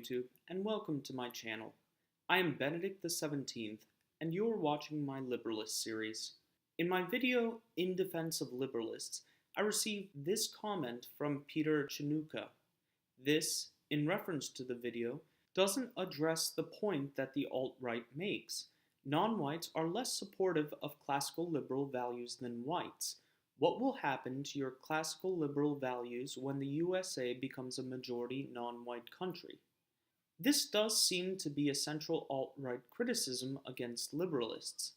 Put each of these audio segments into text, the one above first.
YouTube, and welcome to my channel. I am Benedict the 17th, and you're watching my Liberalist series. In my video, In Defense of Liberalists, I received this comment from Peter Chanuka. This, in reference to the video, doesn't address the point that the alt-right makes. Non-whites are less supportive of classical liberal values than whites. What will happen to your classical liberal values when the USA becomes a majority non-white country? This does seem to be a central alt-right criticism against liberalists.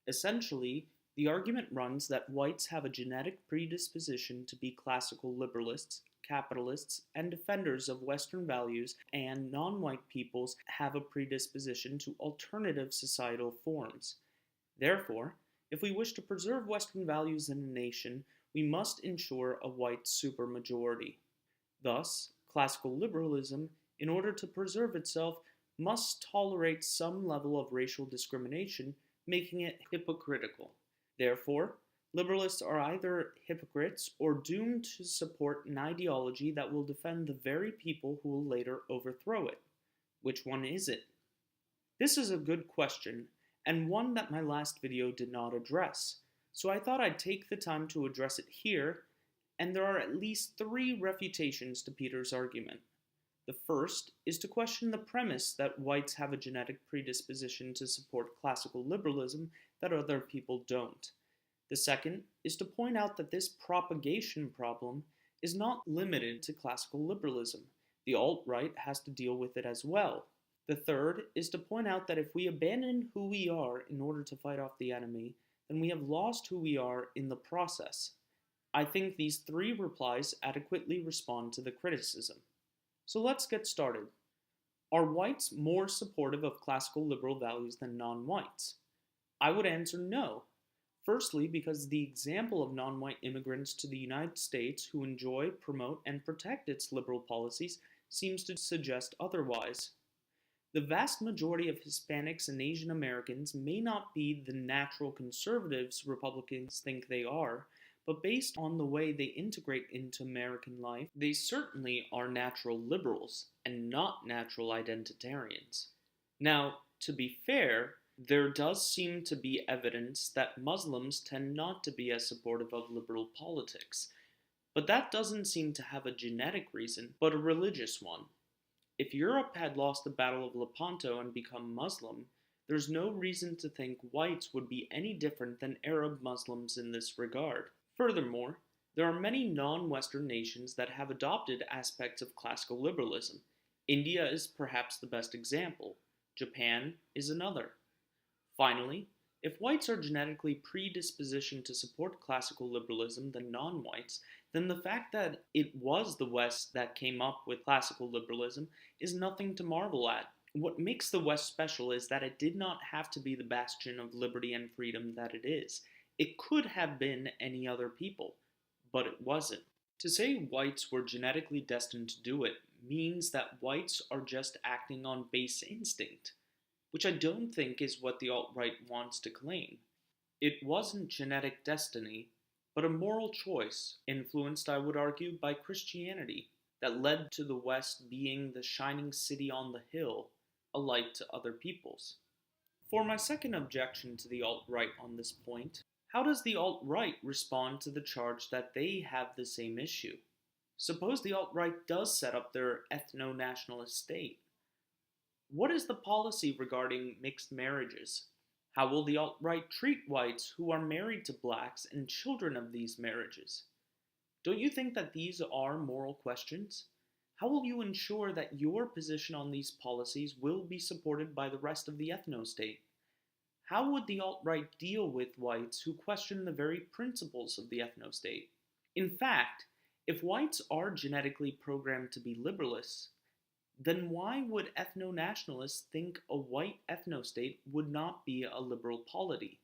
Essentially, the argument runs that whites have a genetic predisposition to be classical liberalists, capitalists, and defenders of Western values, and non-white peoples have a predisposition to alternative societal forms. Therefore, if we wish to preserve Western values in a nation, we must ensure a white supermajority. Thus, classical liberalism, in order to preserve itself, must tolerate some level of racial discrimination, making it hypocritical. Therefore, liberalists are either hypocrites or doomed to support an ideology that will defend the very people who will later overthrow it. Which one is it? This is a good question, and one that my last video did not address, so I thought I'd take the time to address it here, and there are at least 3 refutations to Peter's argument. The first is to question the premise that whites have a genetic predisposition to support classical liberalism that other people don't. The second is to point out that this propagation problem is not limited to classical liberalism. The alt-right has to deal with it as well. The third is to point out that if we abandon who we are in order to fight off the enemy, then we have lost who we are in the process. I think these 3 replies adequately respond to the criticism. So let's get started. Are whites more supportive of classical liberal values than non-whites? I would answer no. Firstly, because the example of non-white immigrants to the United States who enjoy, promote, and protect its liberal policies seems to suggest otherwise. The vast majority of Hispanics and Asian Americans may not be the natural conservatives Republicans think they are, but based on the way they integrate into American life, they certainly are natural liberals and not natural identitarians. Now, to be fair, there does seem to be evidence that Muslims tend not to be as supportive of liberal politics, but that doesn't seem to have a genetic reason, but a religious one. If Europe had lost the Battle of Lepanto and become Muslim, there's no reason to think whites would be any different than Arab Muslims in this regard. Furthermore, there are many non-Western nations that have adopted aspects of classical liberalism. India is perhaps the best example. Japan is another. Finally, if whites are genetically predispositioned to support classical liberalism than non-whites, then the fact that it was the West that came up with classical liberalism is nothing to marvel at. What makes the West special is that it did not have to be the bastion of liberty and freedom that it is. It could have been any other people, but it wasn't. To say whites were genetically destined to do it means that whites are just acting on base instinct, which I don't think is what the alt-right wants to claim. It wasn't genetic destiny, but a moral choice, influenced, I would argue, by Christianity, that led to the West being the shining city on the hill, a light to other peoples. For my second objection to the alt-right on this point, how does the alt-right respond to the charge that they have the same issue? Suppose the alt-right does set up their ethno-nationalist state. What is the policy regarding mixed marriages? How will the alt-right treat whites who are married to blacks and children of these marriages? Don't you think that these are moral questions? How will you ensure that your position on these policies will be supported by the rest of the ethno-state? How would the alt-right deal with whites who question the very principles of the ethno-state? In fact, if whites are genetically programmed to be liberalists, then why would ethno-nationalists think a white ethno-state would not be a liberal polity?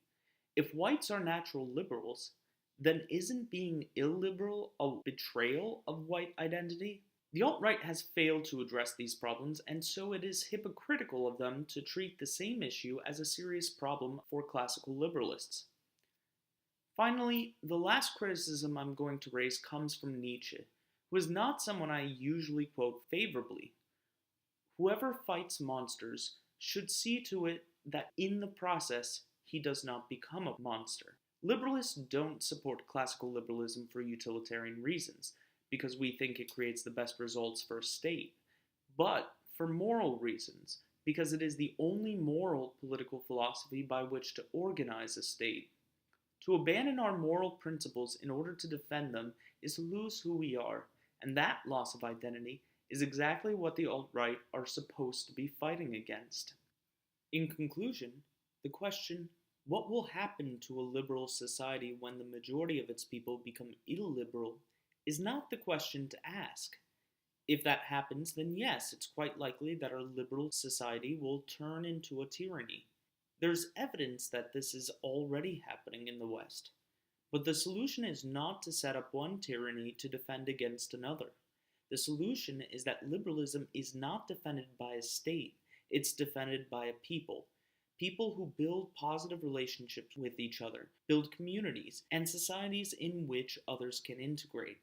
If whites are natural liberals, then isn't being illiberal a betrayal of white identity? The alt-right has failed to address these problems, and so it is hypocritical of them to treat the same issue as a serious problem for classical liberalists. Finally, the last criticism I'm going to raise comes from Nietzsche, who is not someone I usually quote favorably. Whoever fights monsters should see to it that in the process he does not become a monster. Liberalists don't support classical liberalism for utilitarian reasons, because we think it creates the best results for a state, but for moral reasons, because it is the only moral political philosophy by which to organize a state. To abandon our moral principles in order to defend them is to lose who we are, and that loss of identity is exactly what the alt-right are supposed to be fighting against. In conclusion, the question, what will happen to a liberal society when the majority of its people become illiberal, is not the question to ask. If that happens, then yes, it's quite likely that our liberal society will turn into a tyranny. There's evidence that this is already happening in the West. But the solution is not to set up one tyranny to defend against another. The solution is that liberalism is not defended by a state, it's defended by a people. People who build positive relationships with each other, build communities, and societies in which others can integrate.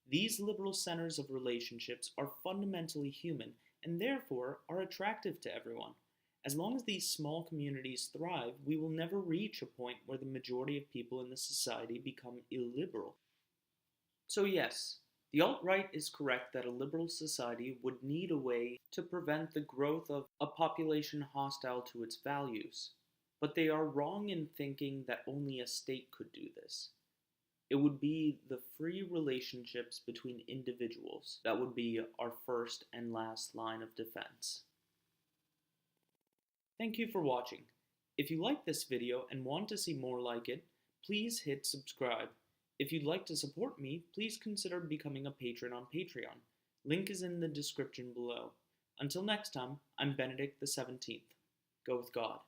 These liberal centers of relationships are fundamentally human and therefore are attractive to everyone. As long as these small communities thrive, we will never reach a point where the majority of people in the society become illiberal. So yes, the alt-right is correct that a liberal society would need a way to prevent the growth of a population hostile to its values. But they are wrong in thinking that only a state could do this. It would be the free relationships between individuals that would be our first and last line of defense. Thank you for watching. If you like this video and want to see more like it, please hit subscribe. If you'd like to support me, please consider becoming a patron on Patreon. Link is in the description below. Until next time, I'm Benedict the 17th. Go with God.